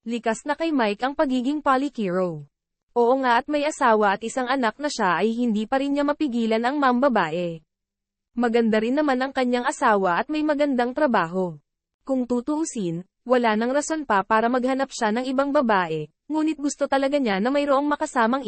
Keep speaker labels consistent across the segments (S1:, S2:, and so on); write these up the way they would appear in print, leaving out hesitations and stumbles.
S1: Likas na kay Mike ang pagiging polyhero. Oo nga at may asawa at isang anak na siya ay hindi pa rin niya mapigilan ang mambabae. Maganda rin naman ang kanyang asawa at may magandang trabaho. Kung tutuusin, wala nang rason pa para maghanap siya ng ibang babae, ngunit gusto talaga niya na mayroong makasamang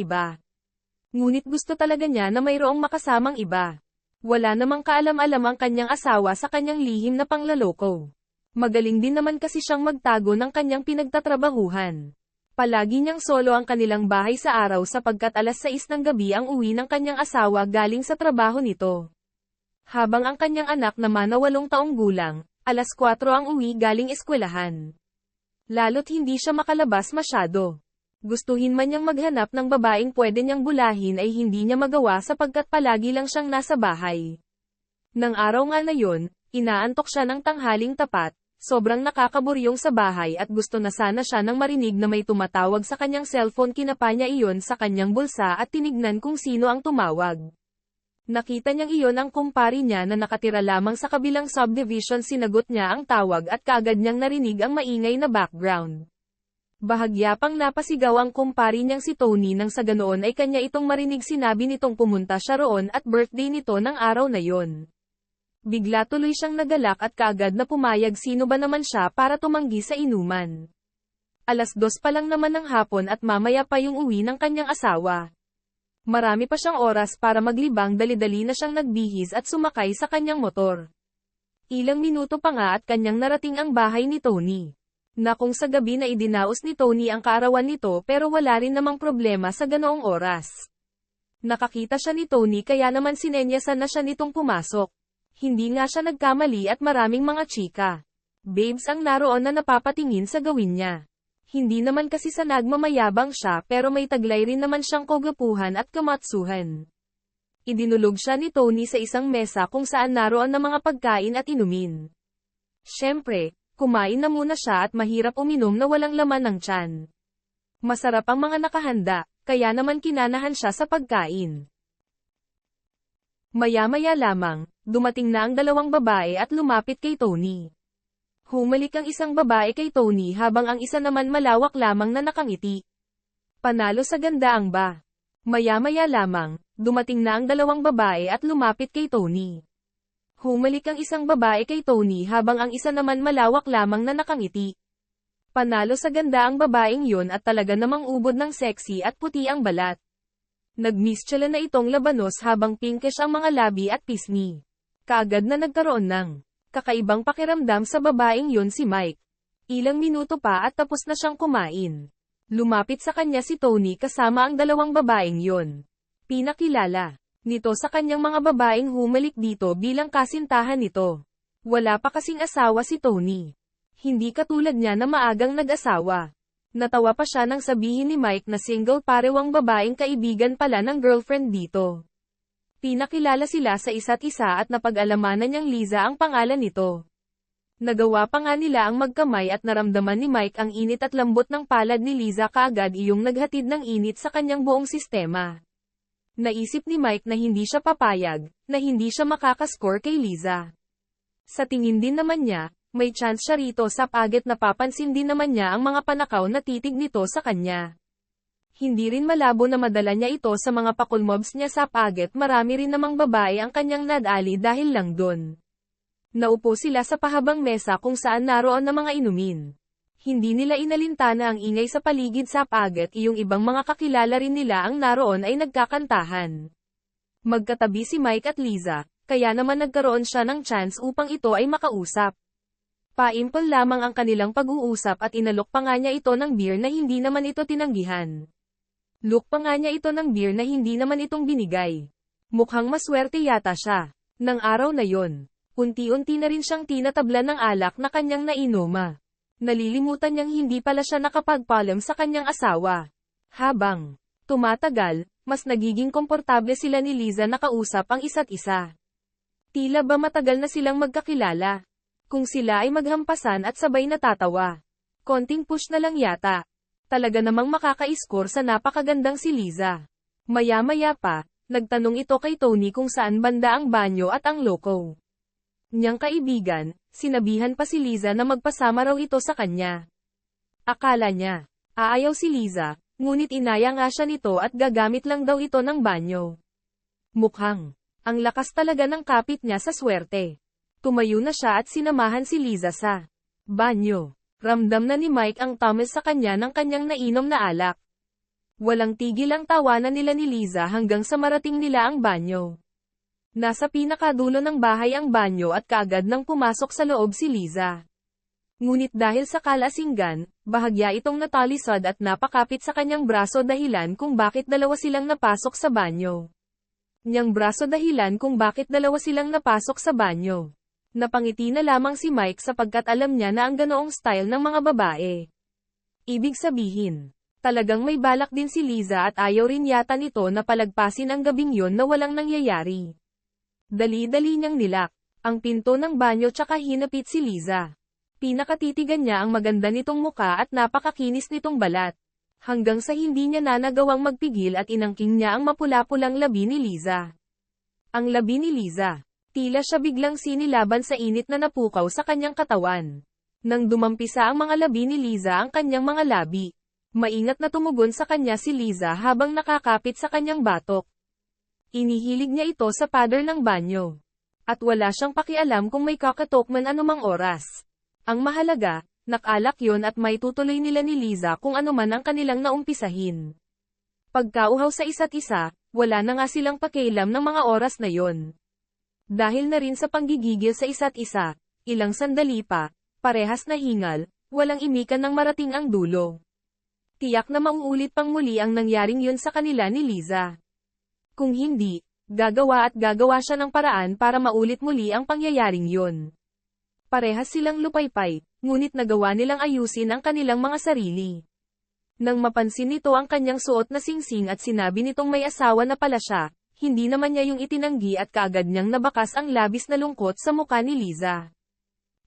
S1: iba. Wala namang kaalam-alam ang kanyang asawa sa kanyang lihim na panglaloko. Magaling din naman kasi siyang magtago ng kanyang pinagtatrabahuhan. Palagi niyang solo ang kanilang bahay sa araw sapagkat alas 6 ng gabi ang uwi ng kanyang asawa galing sa trabaho nito. Habang ang kanyang anak naman na 8 taong gulang, alas 4 ang uwi galing eskwelahan. Lalo't hindi siya makalabas masyado. Gustuhin man niyang maghanap ng babaeng pwede niyang bulahin ay hindi niya magawa sapagkat palagi lang siyang nasa bahay. Nang araw nga na yon, inaantok siya ng tanghaling tapat. Sobrang nakakaburyong sa bahay at gusto na sana siya nang marinig na may tumatawag sa kanyang cellphone. Kinapa niya iyon sa kanyang bulsa at tinignan kung sino ang tumawag. Nakita niyang iyon ang kumpari niya na nakatira lamang sa kabilang subdivision. Sinagot niya ang tawag at kaagad niyang narinig ang maingay na background. Bahagya pang napasigaw ang kumpari niyang si Tony nang sa ganoon ay kanya itong marinig. Sinabi nitong pumunta siya roon at birthday nito ng araw na yon. Bigla tuloy siyang nagalak at kaagad na pumayag. Sino ba naman siya para tumanggi sa inuman? Alas 2 pa lang naman ng hapon at mamaya pa yung uwi ng kanyang asawa. Marami pa siyang oras para maglibang. Dali-dali na siyang nagbihis at sumakay sa kanyang motor. Ilang minuto pa nga at kanyang narating ang bahay ni Tony. Na kung sa gabi na idinaos ni Tony ang kaarawan nito pero wala rin namang problema sa ganoong oras. Nakakita siya ni Tony kaya naman sinenyasan na siya nitong pumasok. Hindi nga siya nagkamali at maraming mga chika. Babes ang naroon na napapatingin sa gawin niya. Hindi naman kasi sa nagmamayabang siya pero may taglay rin naman siyang kagapuhan at kamatsuhan. Idinulog siya ni Tony sa isang mesa kung saan naroon na mga pagkain at inumin. Siyempre, kumain na muna siya at mahirap uminom na walang laman ng tiyan. Masarap ang mga nakahanda, kaya naman kinanahan siya sa pagkain. Maya-maya lamang, dumating na ang dalawang babae at lumapit kay Tony. Humalik ang isang babae kay Tony habang ang isa naman malawak lamang na nakangiti. Panalo sa ganda ang ba? Maya-maya lamang, dumating na ang dalawang babae at lumapit kay Tony. Humalik ang isang babae kay Tony habang ang isa naman malawak lamang na nakangiti. Panalo sa ganda ang babaeng yun at talaga namang ubod ng sexy at puti ang balat. Nagmistyala na itong labanos habang pinkish ang mga labi at pisngi. Kaagad na nagkaroon ng kakaibang pakiramdam sa babaeng yun si Mike. Ilang minuto pa at tapos na siyang kumain. Lumapit sa kanya si Tony kasama ang dalawang babaeng yun. Pinakilala nito sa kanyang mga babaeng humalik dito bilang kasintahan nito. Wala pa kasing asawa si Tony. Hindi katulad niya na maagang nag-asawa. Natawa pa siya nang sabihin ni Mike na single parewang babaeng kaibigan pala ng girlfriend dito. Pinakilala sila sa isa't isa at napag-alamanan niyang Liza ang pangalan nito. Nagawa pa nga nila ang magkamay at naramdaman ni Mike ang init at lambot ng palad ni Liza. Kaagad iyong naghatid ng init sa kanyang buong sistema. Naisip ni Mike na hindi siya papayag, na hindi siya makakascore kay Liza. Sa tingin din naman niya, may chance siya rito sa paget. Napapansin din naman niya ang mga panakaw na titig nito sa kanya. Hindi rin malabo na madala niya ito sa mga pakulmobs niya sa paget. Marami rin namang babae ang kanyang nadali dahil lang dun. Naupo sila sa pahabang mesa kung saan naroon na mga inumin. Hindi nila inalintana ang ingay sa paligid sa paget. Iyong ibang mga kakilala rin nila ang naroon ay nagkakantahan. Magkatabi si Mike at Liza, kaya naman nagkaroon siya ng chance upang ito ay makausap. Paimpol lamang ang kanilang pag-uusap at inalok pa nga niya ito ng beer na hindi naman ito tinanggihan. Look pa nga niya ito ng beer na hindi naman itong binigay. Mukhang maswerte yata siya. Nang araw na yon, unti-unti na rin siyang tinatablan ng alak na kanyang nainoma. Nalilimutan niyang hindi pala siya nakapagpaalam sa kanyang asawa. Habang tumatagal, mas nagiging komportable sila ni Liza na kausap ang isa't isa. Tila ba matagal na silang magkakilala? Kung sila ay maghampasan at sabay natatawa. Konting push na lang yata. Talaga namang makaka-score sa napakagandang si Liza. Maya-maya pa, nagtanong ito kay Tony kung saan banda ang banyo at ang loko. Niyang kaibigan, sinabihan pa si Liza na magpasama raw ito sa kanya. Akala niya, aayaw si Liza, ngunit inaya nga siya nito at gagamit lang daw ito ng banyo. Mukhang, ang lakas talaga ng kapit niya sa swerte. Tumayo na siya at sinamahan si Liza sa banyo. Ramdam na ni Mike ang tamis sa kanya ng kanyang nainom na alak. Walang tigil ang tawanan nila ni Liza hanggang sa marating nila ang banyo. Nasa pinakadulo ng bahay ang banyo at kaagad nang pumasok sa loob si Liza. Ngunit dahil sa kalasingan, bahagya itong natalisod at napakapit sa kanyang braso dahilan kung bakit dalawa silang napasok sa banyo. Niyang braso dahilan kung bakit dalawa silang napasok sa banyo. Napangiti na lamang si Mike sapagkat alam niya na ang ganoong style ng mga babae. Ibig sabihin, talagang may balak din si Liza at ayaw rin yata nito na palagpasin ang gabing yon na walang nangyayari. Dali-dali niyang nilak ang pinto ng banyo tsaka hinapit si Liza. Pinakatitigan niya ang maganda nitong muka at napakakinis nitong balat. Hanggang sa hindi niya na nagawang magpigil at inangking niya ang mapula-pulang labi ni Liza. Ang labi ni Liza. Tila siya biglang sinilaban sa init na napukaw sa kanyang katawan. Nang dumampisa ang mga labi ni Liza ang kanyang mga labi, maingat na tumugon sa kanya si Liza habang nakakapit sa kanyang batok. Inihilig niya ito sa pader ng banyo. At wala siyang pakialam kung may kakatok man anumang oras. Ang mahalaga, nakalak yon at may tutuloy nila ni Liza kung ano man ang kanilang naumpisahin. Pagkauhaw sa isa't isa, wala na nga silang pakialam ng mga oras na yon. Dahil na rin sa panggigigil sa isa't isa, ilang sandali pa, parehas na hingal, walang imikan ng marating ang dulo. Tiyak na mauulit pang muli ang nangyaring yun sa kanila ni Liza. Kung hindi, gagawa siya ng paraan para maulit muli ang pangyayaring yun. Parehas silang lupaypay, ngunit nagawa nilang ayusin ang kanilang mga sarili. Nang mapansin nito ang kanyang suot na singsing at sinabi nitong may asawa na pala siya, hindi naman niya yung itinanggi at kaagad niyang nabakas ang labis na lungkot sa mukha ni Liza.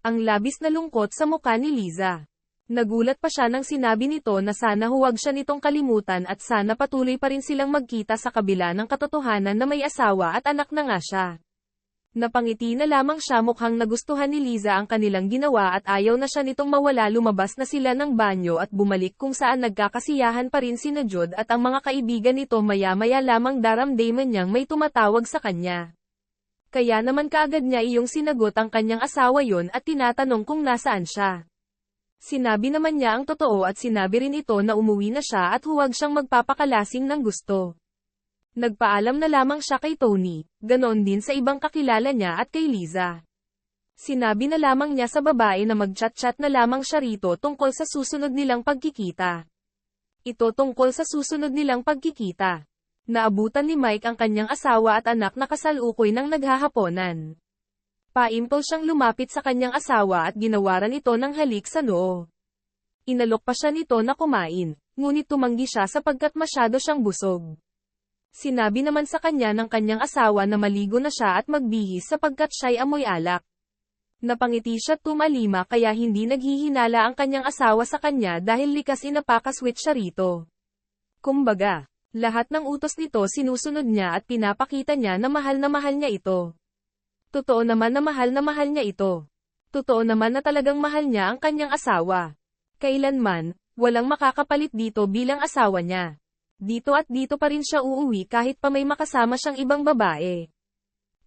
S1: Ang labis na lungkot sa mukha ni Liza. Nagulat pa siya nang sinabi nito na sana huwag siya nitong kalimutan at sana patuloy pa rin silang magkita sa kabila ng katotohanan na may asawa at anak na nga siya. Napangiti na lamang siya mukhang nagustuhan ni Liza ang kanilang ginawa at ayaw na siya nitong mawala lumabas na sila ng banyo at bumalik kung saan nagkakasiyahan pa rin sina Jude at ang mga kaibigan nito maya-maya lamang daramdaman niyang may tumatawag sa kanya. Kaya naman kaagad niya iyong sinagot ang kanyang asawa yon at tinatanong kung nasaan siya. Sinabi naman niya ang totoo at sinabi rin ito na umuwi na siya at huwag siyang magpapakalasing ng gusto. Nagpaalam na lamang siya kay Tony, ganoon din sa ibang kakilala niya at kay Liza. Sinabi na lamang niya sa babae na mag-chat-chat na lamang siya rito tungkol sa susunod nilang pagkikita. Ito tungkol sa susunod nilang pagkikita. Naabutan ni Mike ang kanyang asawa at anak na kasalukuy ng naghahaponan. Paimpol siyang lumapit sa kanyang asawa at ginawaran ito ng halik sa noo. Inalok pa siya nito na kumain, ngunit tumanggi siya sapagkat masyado siyang busog. Sinabi naman sa kanya ng kanyang asawa na maligo na siya at magbihis sapagkat siya'y amoy alak. Napangiti siya tumalima kaya hindi naghihinala ang kanyang asawa sa kanya dahil likas inapakaswitch siya rito. Kumbaga, lahat ng utos nito sinusunod niya at pinapakita niya na mahal niya ito. Totoo naman na mahal niya ito. Totoo naman na talagang mahal niya ang kanyang asawa. Kailanman, walang makakapalit dito bilang asawa niya. Dito at dito pa rin siya uuwi kahit pa may makasama siyang ibang babae.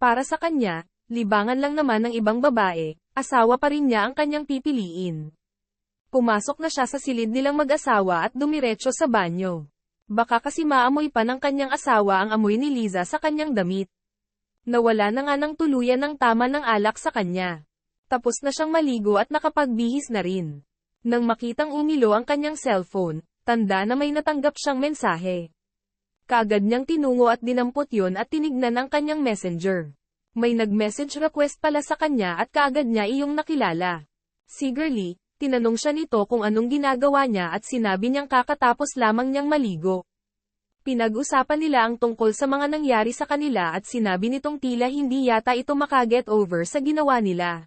S1: Para sa kanya, libangan lang naman ng ibang babae, asawa pa rin niya ang kanyang pipiliin. Pumasok na siya sa silid nilang mag-asawa at dumiretso sa banyo. Baka kasi maamoy pa ng kanyang asawa ang amoy ni Liza sa kanyang damit. Nawala na nga ng tuluyan ng tama ng alak sa kanya. Tapos na siyang maligo at nakapagbihis na rin. Nang makitang umilo ang kanyang cellphone, tanda na may natanggap siyang mensahe. Kaagad niyang tinungo at dinampot yon at tinignan ang kanyang messenger. May nag-message request pala sa kanya at kaagad niya iyong nakilala. Sigurly, tinanong siya nito kung anong ginagawa niya at sinabi niyang kakatapos lamang niyang maligo. Pinag-usapan nila ang tungkol sa mga nangyari sa kanila at sinabi nitong tila hindi yata ito makaget over sa ginawa nila.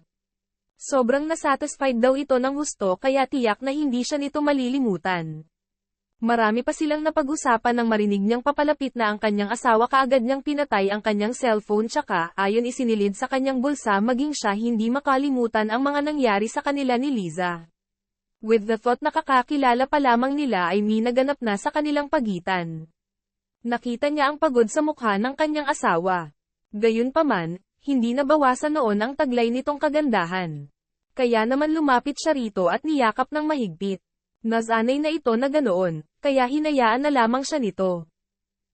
S1: Sobrang nasatisfied daw ito ng husto kaya tiyak na hindi siya nito malilimutan. Marami pa silang napag-usapan nang marinig niyang papalapit na ang kanyang asawa kaagad niyang pinatay ang kanyang cellphone tsaka ayon isinilid sa kanyang bulsa maging siya hindi makalimutan ang mga nangyari sa kanila ni Liza. With the thought na kakakilala pa lamang nila ay may naganap na sa kanilang pagitan. Nakita niya ang pagod sa mukha ng kanyang asawa. Gayunpaman, hindi nabawasan noon ang taglay nitong kagandahan. Kaya naman lumapit siya rito at niyakap ng mahigpit. Nasanay na ito na ganoon, kaya hinayaan na lamang siya nito.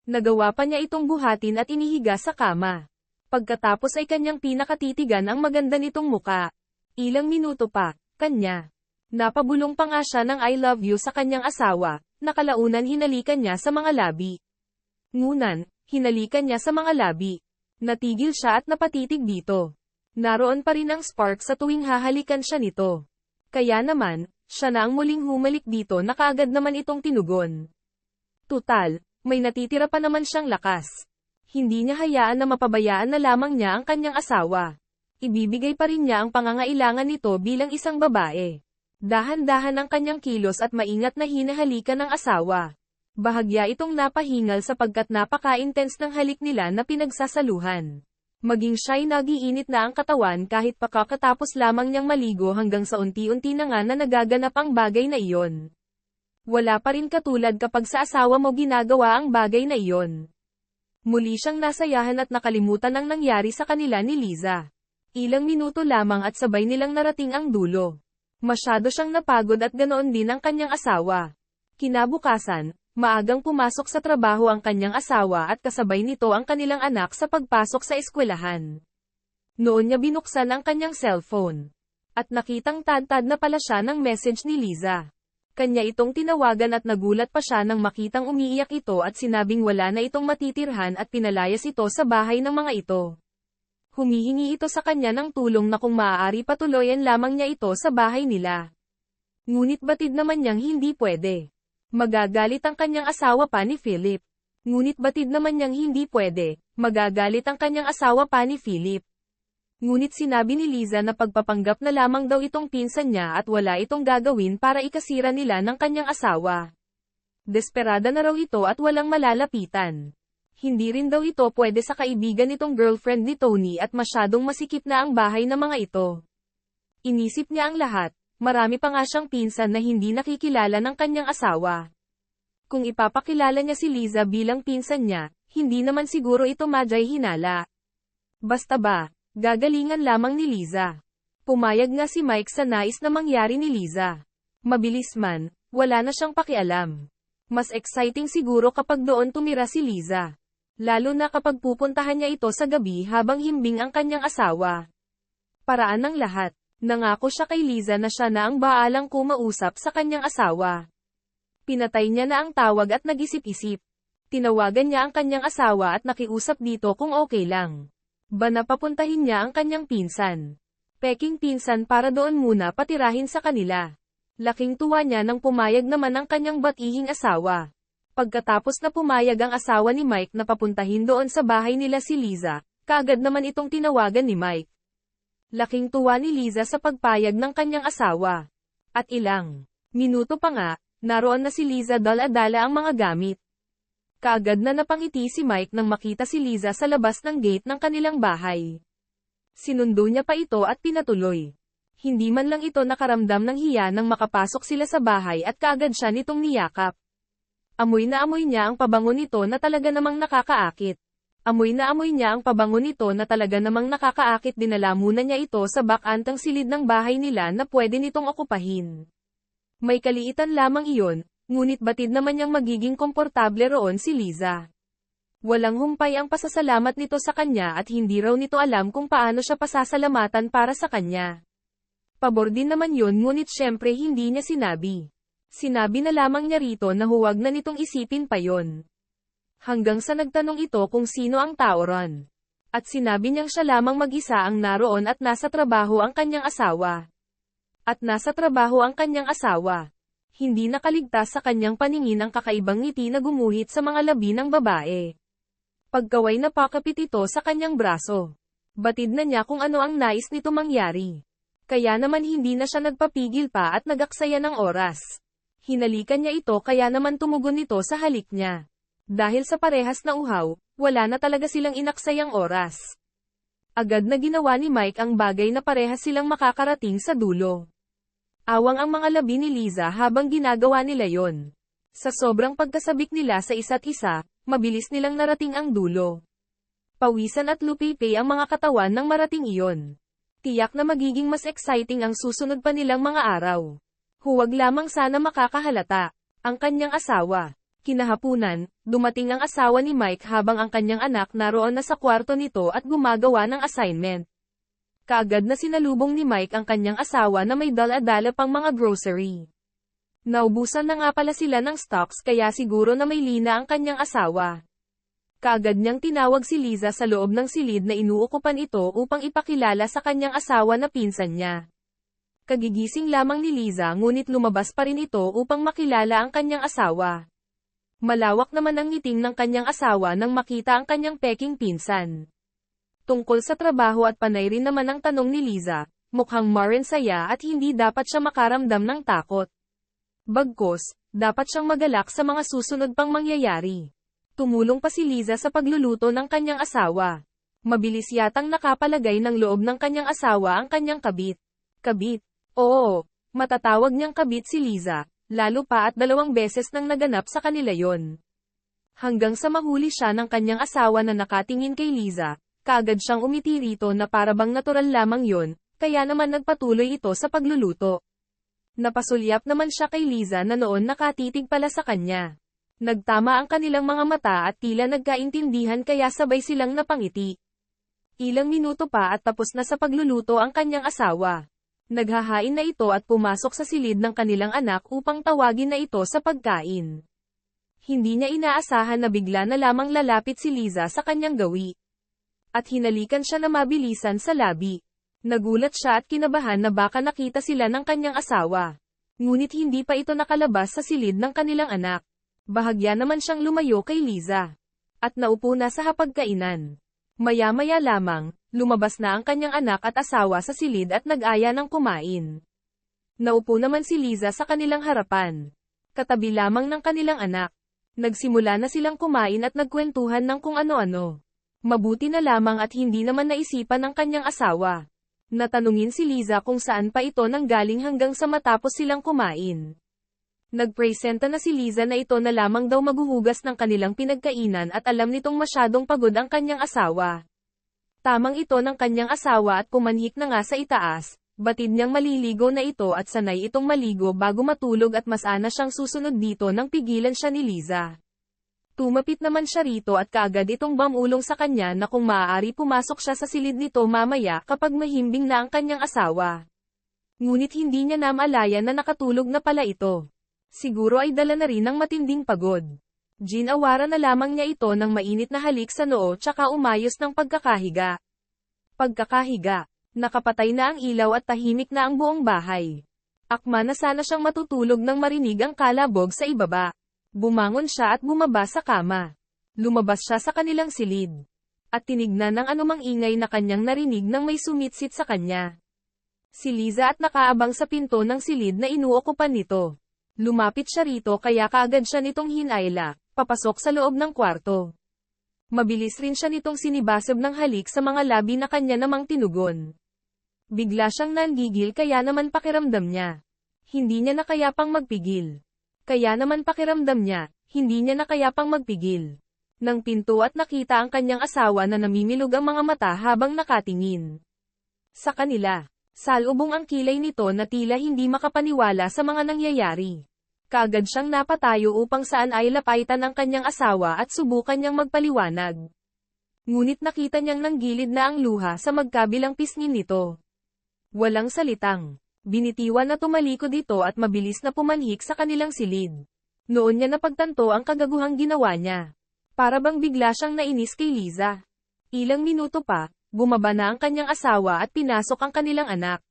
S1: Nagawa pa niya itong buhatin at inihiga sa kama. Pagkatapos ay kanyang pinakatitigan ang maganda nitong muka. Ilang minuto pa, kanya. Napabulong pa nga siya ng I love you sa kanyang asawa, nakalaunan hinalikan niya sa mga labi. Ngunan, hinalikan niya sa mga labi. Natigil siya at napatitig dito. Naroon pa rin ang spark sa tuwing hahalikan siya nito. Kaya naman, siya na ang muling humalik dito na kaagad naman itong tinugon. Tutal, may natitira pa naman siyang lakas. Hindi niya hayaan na mapabayaan na lamang niya ang kanyang asawa. Ibibigay pa rin niya ang pangangailangan nito bilang isang babae. Dahan-dahan ang kanyang kilos at maingat na hinahalikan ng asawa. Bahagya itong napahingal sapagkat napaka-intense ng halik nila na pinagsasaluhan. Maging siya'y nagiinit na ang katawan kahit pakakatapos lamang niyang maligo hanggang sa unti-unti na nga na nagaganap ang bagay na iyon. Wala pa rin katulad kapag sa asawa mo ginagawa ang bagay na iyon. Muli siyang nasayahan at nakalimutan ang nangyari sa kanila ni Liza. Ilang minuto lamang at sabay nilang narating ang dulo. Masyado siyang napagod at ganoon din ang kanyang asawa. Kinabukasan, maagang pumasok sa trabaho ang kanyang asawa at kasabay nito ang kanilang anak sa pagpasok sa eskwelahan. Noon niya binuksan ang kanyang cellphone. At nakitang tad-tad na pala siya ng message ni Liza. Kanya itong tinawagan at nagulat pa siya nang makitang umiiyak ito at sinabing wala na itong matitirhan at pinalayas ito sa bahay ng mga ito. Humihingi ito sa kanya ng tulong na kung maaari patuloyan lamang niya ito sa bahay nila. Ngunit batid naman niyang hindi pwede. Magagalit ang kanyang asawa pa ni Philip. Ngunit batid naman niyang hindi pwede, magagalit ang kanyang asawa pa ni Philip. Ngunit sinabi ni Liza na pagpapanggap na lamang daw itong pinsan niya at wala itong gagawin para ikasira nila ng kanyang asawa. Desperada na raw ito at walang malalapitan. Hindi rin daw ito pwede sa kaibigan nitong girlfriend ni Tony at masyadong masikip na ang bahay ng mga ito. Inisip niya ang lahat. Marami pa nga siyang pinsan na hindi nakikilala ng kanyang asawa. Kung ipapakilala niya si Liza bilang pinsan niya, hindi naman siguro ito madyay hinala. Basta ba, gagalingan lamang ni Liza. Pumayag nga si Mike sa nais na mangyari ni Liza. Mabilis man, wala na siyang pakialam. Mas exciting siguro kapag doon tumira si Liza. Lalo na kapag pupuntahan niya ito sa gabi habang himbing ang kanyang asawa. Paraan ng lahat. Nangako siya kay Liza na siya na ang baalang kumausap sa kanyang asawa. Pinatay niya na ang tawag at nag-isip-isip. Tinawagan niya ang kanyang asawa at nakiusap dito kung okay lang. Ba papuntahin niya ang kanyang pinsan. Peking pinsan para doon muna patirahin sa kanila. Laking tuwa niya nang pumayag naman ang kanyang batihing asawa. Pagkatapos na pumayag ang asawa ni Mike na papuntahin doon sa bahay nila si Liza, kaagad naman itong tinawagan ni Mike. Laking tuwa ni Liza sa pagpayag ng kanyang asawa. At ilang minuto pa nga, naroon na si Liza dala-dala ang mga gamit. Kaagad na napangiti si Mike nang makita si Liza sa labas ng gate ng kanilang bahay. Sinundo niya pa ito at pinatuloy. Hindi man lang ito nakaramdam ng hiya nang makapasok sila sa bahay at kaagad siya nitong niyakap. Amoy na amoy niya ang pabango nito na talaga namang nakakaakit. Amoy na amoy niya ang pabango nito na talaga namang nakakaakit. Dinala muna niya ito sa bakantang silid ng bahay nila na pwede nitong okupahin. May kaliitan lamang iyon, ngunit batid naman niyang magiging komportable roon si Liza. Walang humpay ang pasasalamat nito sa kanya at hindi raw nito alam kung paano siya pasasalamatan para sa kanya. Pabor din naman yun ngunit syempre hindi niya sinabi. Sinabi na lamang niya rito na huwag na nitong isipin pa yon. Hanggang sa nagtanong ito kung sino ang tao ron. At sinabi niyang siya lamang mag-isa ang naroon at nasa trabaho ang kanyang asawa. At nasa trabaho ang kanyang asawa. Hindi nakaligtas sa kanyang paningin ang kakaibang ngiti na gumuhit sa mga labi ng babae. Pagkaway napakapit ito sa kanyang braso. Batid na niya kung ano ang nais nito mangyari. Kaya naman hindi na siya nagpapigil pa at nagaksaya ng oras. Hinalikan niya ito kaya naman tumugon nito sa halik niya. Dahil sa parehas na uhaw, wala na talaga silang inaksayang oras. Agad na ginawa ni Mike ang bagay na parehas silang makakarating sa dulo. Awang ang mga labi ni Liza habang ginagawa nila yon. Sa sobrang pagkasabik nila sa isa't isa, mabilis nilang narating ang dulo. Pawisan at lupipi ang mga katawan ng marating iyon. Tiyak na magiging mas exciting ang susunod pa nilang mga araw. Huwag lamang sana makakahalata. Ang kanyang asawa. Kinahapunan, dumating ang asawa ni Mike habang ang kanyang anak naroon na sa kwarto nito at gumagawa ng assignment. Kaagad na sinalubong ni Mike ang kanyang asawa na may dala-dala pang mga grocery. Naubusan na nga pala sila ng stocks kaya siguro na may lina ang kanyang asawa. Kaagad niyang tinawag si Liza sa loob ng silid na inuukupan ito upang ipakilala sa kanyang asawa na pinsan niya. Kagigising lamang ni Liza ngunit lumabas pa rin ito upang makilala ang kanyang asawa. Malawak naman ang ngiting ng kanyang asawa nang makita ang kanyang peking pinsan. Tungkol sa trabaho at panay rin naman ang tanong ni Liza, mukhang marin saya at hindi dapat siya makaramdam ng takot. Bagkus, dapat siyang magalak sa mga susunod pang mangyayari. Tumulong pa si Liza sa pagluluto ng kanyang asawa. Mabilis yatang nakapalagay ng loob ng kanyang asawa ang kanyang kabit. Kabit? Oo, matatawag niyang kabit si Liza, lalo pa at 2 beses nang naganap sa kanila yon. Hanggang sa mahuli siya ng kanyang asawa na nakatingin kay Liza, kaagad siyang umiti rito na parabang natural lamang yon, kaya naman nagpatuloy ito sa pagluluto. Napasulyap naman siya kay Liza na noon nakatitig pala sa kanya. Nagtama ang kanilang mga mata at tila nagkaintindihan kaya sabay silang napangiti. Ilang minuto pa at tapos na sa pagluluto ang kanyang asawa. Naghahain na ito at pumasok sa silid ng kanilang anak upang tawagin na ito sa pagkain. Hindi niya inaasahan na bigla na lamang lalapit si Liza sa kanyang gawi. At hinalikan siya na mabilisan sa labi. Nagulat siya at kinabahan na baka nakita sila ng kanyang asawa. Ngunit hindi pa ito nakalabas sa silid ng kanilang anak. Bahagya naman siyang lumayo kay Liza. At naupo na sa hapagkainan. Maya-maya lamang, lumabas na ang kanyang anak at asawa sa silid at nag-aya ng kumain. Naupo naman si Liza sa kanilang harapan. Katabi lamang ng kanilang anak. Nagsimula na silang kumain at nagkwentuhan ng kung ano-ano. Mabuti na lamang at hindi naman naisipan ng kanyang asawa. Natanungin si Liza kung saan pa ito nanggaling hanggang sa matapos silang kumain. Nagpresenta na si Liza na ito na lamang daw maghuhugas ng kanilang pinagkainan at alam nitong masyadong pagod ang kanyang asawa. Tamang ito ng kanyang asawa at pumanhik na nga sa itaas, batid niyang maliligo na ito at sanay itong maligo bago matulog at mas ana siyang susunod dito nang pigilan siya ni Liza. Tumapit naman siya rito at kaagad itong bamulong sa kanya na kung maaari pumasok siya sa silid nito mamaya kapag mahimbing na ang kanyang asawa. Ngunit hindi niya namalayan na nakatulog na pala ito. Siguro ay dala na rin ng matinding pagod. Ginawaran na lamang niya ito ng mainit na halik sa noo tsaka umayos ng pagkakahiga. Pagkakahiga, nakapatay na ang ilaw at tahimik na ang buong bahay. Akma na sana siyang matutulog nang marinig ang kalabog sa ibaba. Bumangon siya at bumaba sa kama. Lumabas siya sa kanilang silid. At tinignan ng anumang ingay na kanyang narinig nang may sumitsit sa kanya. Si Liza at nakaabang sa pinto ng silid na inuokupan nito. Lumapit siya rito kaya kaagad siya nitong hinayla, papasok sa loob ng kwarto. Mabilis rin siya nitong sinibasab ng halik sa mga labi na kanya namang tinugon. Bigla siyang nanggigil kaya naman pakiramdam niya. Hindi niya na kaya pang magpigil. Kaya naman pakiramdam niya, hindi niya na kaya pang magpigil. Nang pinto at nakita ang kanyang asawa na namimilog ang mga mata habang nakatingin sa kanila. Salubong ang kilay nito na tila hindi makapaniwala sa mga nangyayari. Kaagad siyang napatayo upang saan ay lapaitan ang kanyang asawa at subukan niyang magpaliwanag. Ngunit nakita niyang nanggilid na ang luha sa magkabilang pisngin nito. Walang salitang. Binitiwan na tumalikod ito at mabilis na pumanhik sa kanilang silid. Noon niya napagtanto ang kagaguhang ginawa niya. Para bang bigla siyang nainis kay Liza. Ilang minuto pa, bumaba na ang kanyang asawa at pinasok ang kanilang anak.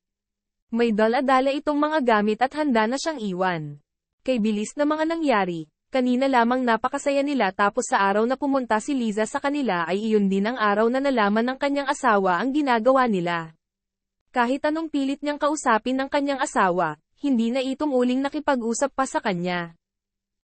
S1: May dala-dala itong mga gamit at handa na siyang iwan. Kay bilis na mga nangyari, kanina lamang napakasaya nila tapos sa araw na pumunta si Liza sa kanila ay iyon din ang araw na nalaman ng kanyang asawa ang ginagawa nila. Kahit anong pilit niyang kausapin ng kanyang asawa, hindi na itong uling nakipag-usap pa sa kanya.